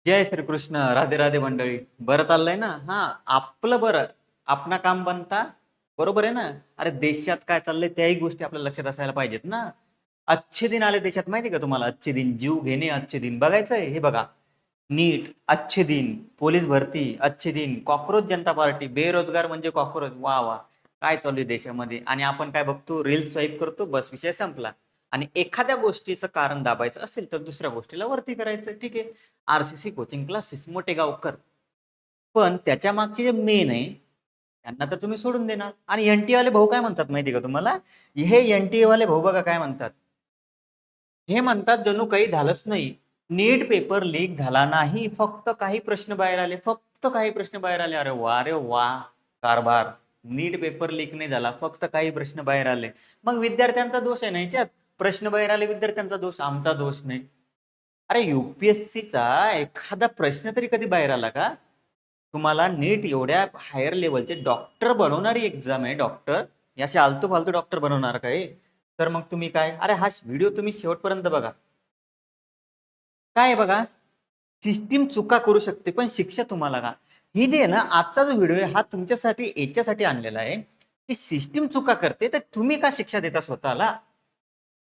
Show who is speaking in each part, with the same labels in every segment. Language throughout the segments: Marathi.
Speaker 1: जय श्रीकृष्ण. राधे राधे मंडळी. बरं चाललंय ना? हा. आपलं बरं. आपणा काम बनता. बरोबर आहे ना? अरे देशात काय चाललंय त्याही गोष्टी आपल्या लक्षात असायला पाहिजेत ना. अच्छे दिन आले देशात, माहिती का तुम्हाला? अच्छे दिन, जीव घेणे अच्छे दिन बघायचंय. हे बघा, नीट अच्छे दिन, पोलीस भरती अच्छे दिन, कॉक्रोच जनता पार्टी, बेरोजगार म्हणजे कॉक्रोच. वा वा. काय चालू आहे देशामध्ये? आणि आपण काय बघतो? रील स्वाईप करतो, बस विषय संपला. आणि एखाद्या गोष्टीचं कारण दाबायचं असेल तर दुसऱ्या गोष्टीला वरती करायचं. ठीक आहे. आरसीसी कोचिंग क्लासेस, मोठे गावकर. पण त्याच्या मागचे जे मेन आहे त्यांना तर तुम्ही सोडून देणार. आणि एनटीए वाले भाऊ काय म्हणतात माहिती का तुम्हाला? हे एनटीए वाले भाऊ बघा काय म्हणतात. हे म्हणतात जणू काही झालंच नाही. नीट पेपर लीक झाला नाही, फक्त काही प्रश्न बाहेर आले, फक्त काही प्रश्न बाहेर आले. अरे वा रे वा. कारभार. नीट पेपर लीक नाही झाला, फक्त काही प्रश्न बाहेर आले. मग विद्यार्थ्यांचा दोष आहे ना याच्यात? प्रश्न बाहेर आले विद्यार्थ्यांचा दोष, आमचा दोष नाही. अरे युपीएससीचा एखादा प्रश्न तरी कधी बाहेर आला का? तुम्हाला नीट एवढ्या हायर लेवलचे डॉक्टर बनवणारी एक्झाम आहे. डॉक्टर याचे आलतू फालतू डॉक्टर बनवणार काय? तर मग तुम्ही काय, अरे हा व्हिडिओ तुम्ही शेवटपर्यंत बघा. काय बघा, सिस्टीम चुका करू शकते पण शिक्षा तुम्हाला का? ही जे आहे ना, आजचा जो व्हिडिओ आहे हा तुमच्यासाठी याच्यासाठी आणलेला आहे की सिस्टीम चुका करते तर तुम्ही का शिक्षा देता स्वतःला?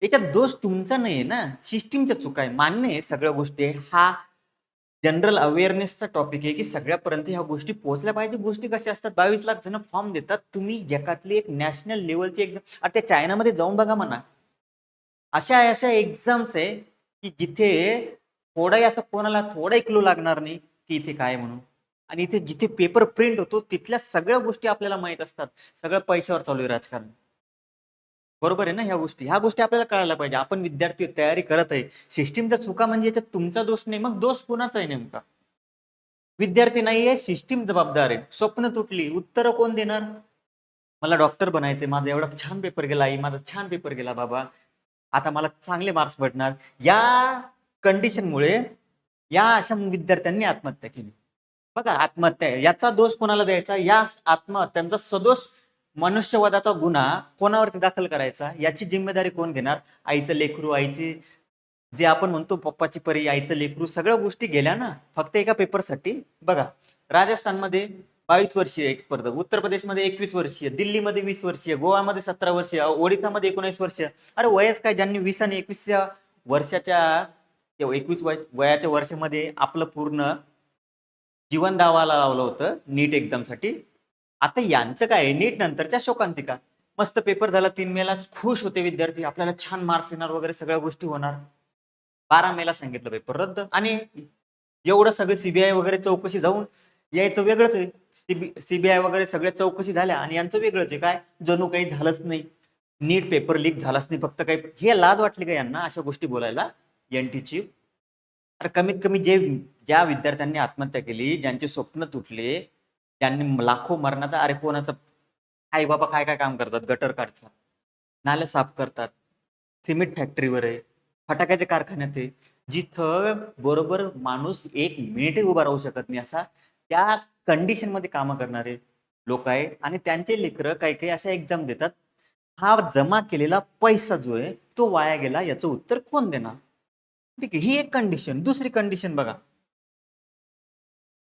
Speaker 1: याच्यात दोष तुमचा नाही ना, सिस्टीमच्या चुका आहे. मान्य आहे सगळ्या गोष्टी आहे. हा जनरल अवेअरनेसचा टॉपिक आहे की सगळ्यापर्यंत ह्या गोष्टी पोहोचल्या पाहिजे. गोष्टी कशा असतात, 22 लाख जण फॉर्म देतात. तुम्ही जगातली एक नॅशनल लेवलची एक्झाम, अरे त्या चायनामध्ये जाऊन बघा म्हणा. अशा अशा एक्झाम्स आहे की जिथे थोडाही असं कोणाला थोडाही क्लू लागणार नाही की इथे काय म्हणून. आणि इथे जिथे पेपर प्रिंट होतो तिथल्या सगळ्या गोष्टी आपल्याला माहित असतात. सगळं पैशावर चालू आहे राजकारण. बरोबर आहे ना? ह्या गोष्टी आपल्याला कळायला पाहिजे. आपण विद्यार्थी तयारी करत आहे, सिस्टीमचा चुका म्हणजे याच्यात तुमचा दोष नाही. मग दोष कुणाचा आहे नेमका? विद्यार्थी नाहीये, सिस्टीम जबाबदार आहे. स्वप्न तुटली, उत्तर कोण देणार? मला डॉक्टर बनायचंय, माझा एवढा छान पेपर गेला, आई माझा छान पेपर गेला बाबा, आता मला चांगले मार्क्स भेटणार. या कंडिशनमुळे या अशा विद्यार्थ्यांनी आत्महत्या केली. बघा, आत्महत्या याचा दोष कोणाला द्यायचा? या आत्महत्यांचा सदोष मनुष्यवधाचा गुन्हा कोणावरती दाखल करायचा? याची जिम्मेदारी कोण घेणार? आईचं लेकरू, आईची जे आपण म्हणतो पप्पाची परी, आईचं लेकरू, सगळ्या गोष्टी गेल्या ना फक्त एका पेपरसाठी. बघा, राजस्थानमध्ये 22 वर्षीय एक स्पर्धक, उत्तर प्रदेशमध्ये 21 वर्षीय, दिल्लीमध्ये 20 वर्षीय, गोवामध्ये 17 वर्षीय, ओडिसामध्ये 19 वर्षीय. अरे वयच काय, ज्यांनी 20 आणि 21 वर्षाच्या 21 वयाच्या वर्षामध्ये आपलं पूर्ण जीवन दावाला लावलं होतं नीट एक्झामसाठी. आता यांचं काय, नीट नंतरच्या शोकांतिका. मस्त पेपर झाला 3 मेला, खुश होते विद्यार्थी, आपल्याला छान मार्क्स येणार वगैरे सगळ्या गोष्टी होणार. 12 मेला सांगितलं पेपर रद्द. आणि एवढं सगळं सीबीआय वगैरे चौकशी जाऊन यायचं वेगळंच आहे. सीबीआय वगैरे सगळ्या चौकशी झाल्या आणि यांचं वेगळंच आहे. काय, जणू काही झालंच नाही, नीट पेपर लीक झालाच नाही, फक्त काही. हे लाज वाटली का यांना अशा गोष्टी बोलायला एनटीची? अरे कमीत कमी ज्या विद्यार्थ्यांनी आत्महत्या केली, ज्यांचे स्वप्न तुटले, ज्यांनी लाखो मरणाचा, अरे कोणाचं आई बाबा काय काय काम करतात, गटर काढतात, नाले साफ करतात, सिमेंट फॅक्टरीवर आहे, फटाक्याच्या कारखान्यात आहे, जिथं बरोबर माणूस 1 मिनिटही उभा राहू शकत नाही असा त्या कंडिशन मध्ये कामं करणारे लोक आहे. आणि त्यांचे लेकरं काही काही अशा एक्झाम देतात. हा जमा केलेला पैसा जो आहे तो वाया गेला, याचं उत्तर कोण देणार? ठीक आहे, ही एक कंडिशन. दुसरी कंडिशन बघा,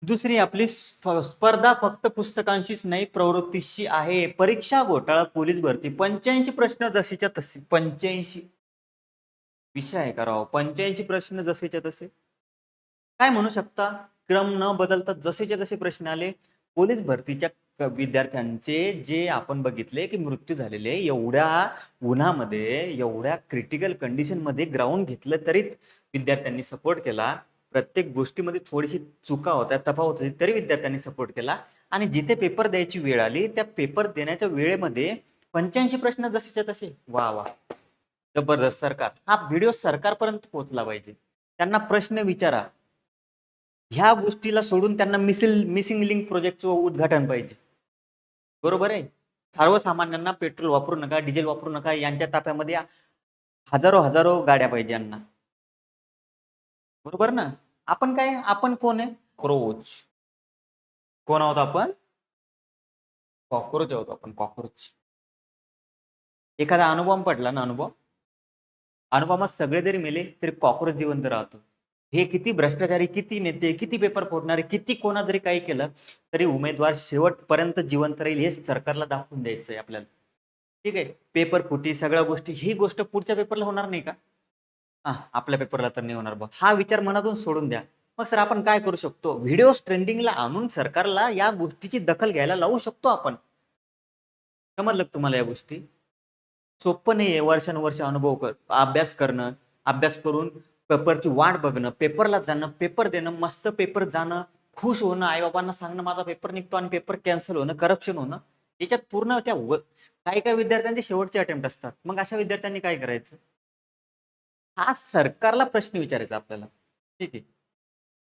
Speaker 1: दुसरी आपली स्पर्धा फक्त पुस्तकांशीच नाही, प्रवृत्तीशी आहे. परीक्षा घोटाळा, पोलीस भरती, 85 प्रश्न जसेच्या तसे. 85 विषय आहे का राव? 85 प्रश्न जसेच्या तसे. काय म्हणू शकता? क्रम न बदलता जसेच्या तसे प्रश्न आले. पोलीस भरतीच्या विद्यार्थ्यांचे जे आपण बघितले की मृत्यू झालेले, एवढ्या उन्हामध्ये, एवढ्या क्रिटिकल कंडिशन मध्ये ग्राउंड घेतलं तरी विद्यार्थ्यांनी सपोर्ट केला. प्रत्येक गोष्टीमध्ये थोडीशी चुका होत्या, तफावत होती, तरी विद्यार्थ्यांनी सपोर्ट केला. आणि जिथे पेपर द्यायची वेळ आली त्या पेपर देण्याच्या वेळेमध्ये 85 प्रश्न जसेच्या तसे. वा वा, जबरदस्त. सरकार, हा व्हिडिओ सरकारपर्यंत पोहोचला पाहिजे. त्यांना प्रश्न विचारा. ह्या गोष्टीला सोडून त्यांना मिसिंग लिंक प्रोजेक्टचं उद्घाटन पाहिजे. बरोबर आहे? सर्वसामान्यांना पेट्रोल वापरू नका, डिझेल वापरू नका, यांच्या ताफ्यामध्ये हजारो हजारो गाड्या पाहिजे यांना. बरोबर ना? आपण काय, आपण कोण आहे? कॉक्रोच. कोण आहोत आपण? कॉक्रोच आहोत आपण, कॉक्रोच. एखादा अणुबॉम्ब पडला ना, अणुबॉम्ब, अणुबॉम्बात सगळे जरी मेले तरी कॉक्रोच जिवंत राहतो. हे किती भ्रष्टाचारी, किती नेते, किती पेपर फोडणारे, किती कोणा जरी काही केलं तरी उमेदवार शेवटपर्यंत जिवंत राहील हे सरकारला दाखवून द्यायचंय आपल्याला. ठीक आहे. पेपर फुटी सगळ्या गोष्टी, ही गोष्ट पुढच्या पेपरला होणार नाही का? आपल्या पेपरला तर नाही होणार बा, हा विचार मनातून सोडून द्या. मग सर आपण काय करू शकतो? व्हिडिओज ट्रेंडिंगला आणून सरकारला या गोष्टीची दखल घ्यायला लावू शकतो आपण. समजलं तुम्हाला या गोष्टी? सोपं नाहीये वर्षानुवर्ष अनुभव अभ्यास करणं, अभ्यास करून पेपरची वाट बघणं, पेपरला जाणं, पेपर देणं, मस्त पेपर जाणं, खुश होणं, आईबाबांना सांगणं माझा पेपर निघतो आणि पेपर कॅन्सल होणं, करप्शन होणं. याच्यात पूर्ण काही काही विद्यार्थ्यांचे शेवटचे अटेम्प्ट असतात. मग अशा विद्यार्थ्यांनी काय करायचं? हा सरकारला प्रश्न विचारायचा आपल्याला. ठीक आहे.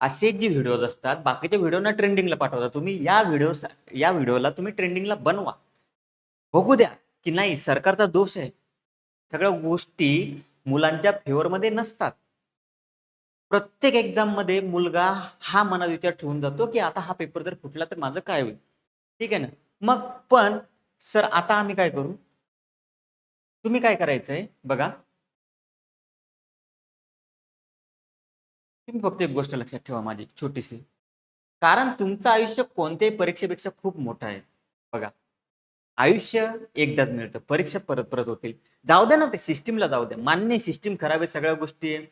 Speaker 1: असे जे व्हिडिओज असतात, बाकीच्या व्हिडिओना ट्रेंडिंगला पाठवता तुम्ही, या व्हिडिओला तुम्ही ट्रेंडिंगला बनवा. बघू द्या की नाही सरकारचा दोष आहे. सगळ्या गोष्टी मुलांच्या फेवरमध्ये नसतात. प्रत्येक एक्झाम मध्ये मुलगा हा मनात विचार ठेवून जातो की आता हा पेपर जर फुटला तर माझं काय होईल. ठीक आहे ना. मग पण सर आता आम्ही काय करू? तुम्ही काय करायचंय बघा, तुम्ही फक्त एक गोष्ट लक्षात ठेवा माझी छोटीशी. कारण तुमचं आयुष्य कोणत्याही परीक्षेपेक्षा खूप मोठं आहे. बघा, आयुष्य एकदाच मिळतं, परीक्षा परत परत होतील. जाऊ द्या ना, ते सिस्टीमला जाऊ द्या, मान्य सिस्टीम खराब आहे, सगळ्या गोष्टी आहे.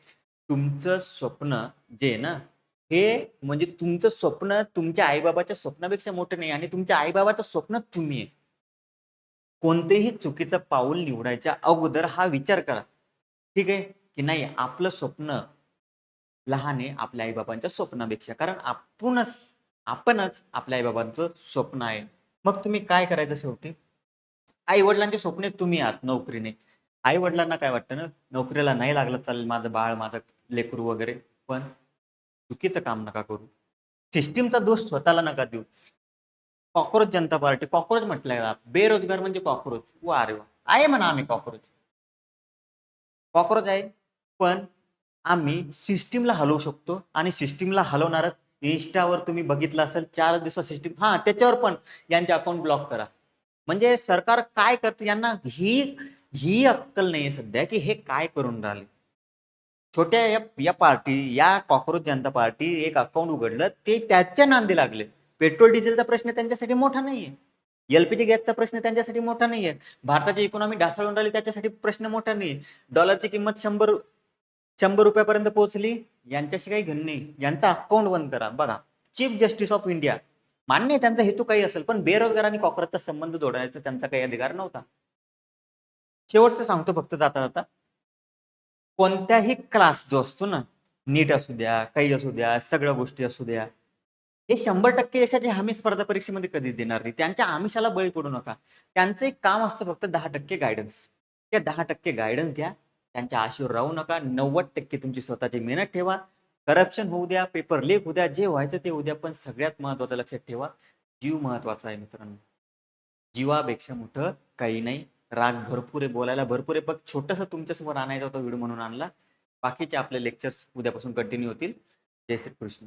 Speaker 1: तुमचं स्वप्न जे आहे ना, हे म्हणजे तुमचं स्वप्न तुमच्या आईबाबाच्या स्वप्नापेक्षा मोठं नाही आणि तुमच्या आईबाबाचं स्वप्न तुम्ही आहे. कोणतेही चुकीचं पाऊल निवडायच्या अगोदर हा विचार करा, ठीक आहे की नाही आपलं स्वप्न लहान आहे आपल्या आईबाबांच्या स्वप्नापेक्षा. कारण आपणच आपल्या आईबाबांचं स्वप्न आहे. मग तुम्ही काय करायचं शेवटी? आई वडिलांचे स्वप्न तुम्ही आहात नोकरीने. आई वडिलांना काय वाटतं ना, नोकरीला नाही लागलं चालेल माझं बाळ, माझं लेकरू वगैरे, पण चुकीचं काम नका करू. सिस्टीमचा दोष स्वतःला नका देऊ. कॉक्रोच जनता पार्टी, कॉक्रोच म्हटलंय का? बेरोजगार म्हणजे कॉक्रोच. वा रे वा, आहे म्हणा आम्ही कॉक्रोच. कॉक्रोच आहे, पण आम्ही सिस्टीमला हलवू शकतो आणि सिस्टीमला हलवणारच. इंस्टावर तुम्ही बघितलं असेल 4 दिवसात सिस्टीम, त्याच्यावर पण यांचे अकाउंट ब्लॉक करा. म्हणजे सरकार काय करते, यांना ही ही अक्कल नाहीये सध्या की हे काय करून राहिले. छोट्या या पार्टी, या कॉक्रोच जनता पार्टी एक अकाउंट उघडलं ते त्याच्या नांदी लागले. पेट्रोल डिझेलचा प्रश्न त्यांच्यासाठी मोठा नाहीये, एलपीजी गॅसचा प्रश्न त्यांच्यासाठी मोठा नाहीये, भारताची इकॉनॉमी ढासळून राहिली त्याच्यासाठी प्रश्न मोठा नाही, डॉलरची किंमत 100 रुपयापर्यंत पोहोचली, यांच्याशी काही घेणं नाही, यांचा अकाउंट बंद करा. बघा, चीफ जस्टिस ऑफ इंडिया, मान्य आहे त्यांचा हेतू काही असेल, पण बेरोजगार आणि कॉक्रोचचा संबंध जोडायचा त्यांचा काही अधिकार नव्हता. शेवटचं सांगतो फक्त जाता जाता, कोणत्याही क्लास जो असतो ना, नीट असू द्या, काही असू द्या, सगळ्या गोष्टी असू द्या, हे 100% यशाची हमी स्पर्धा परीक्षेमध्ये कधीच देणार नाही. त्यांच्या आमिषाला बळी पडू नका. त्यांचं एक काम असतं फक्त 10% गायडन्स. त्या 10% गायडन्स घ्या, त्यांच्या आशेवर राहू नका. 90% तुमची स्वतःची मेहनत ठेवा. करप्शन होऊ द्या, पेपर लीक होऊ द्या, जे व्हायचं ते होऊ द्या, पण सगळ्यात महत्वाचं लक्षात ठेवा, जीव महत्वाचा आहे मित्रांनो. जीवापेक्षा मोठं काही नाही. राग भरपूर आहे, बोलायला भरपूर आहे, पण छोटंसं तुमच्यासमोर आणायचा होता व्हिडिओ म्हणून आणला. बाकीचे आपले लेक्चर्स उद्यापासून कंटिन्यू होतील. जय श्री कृष्ण.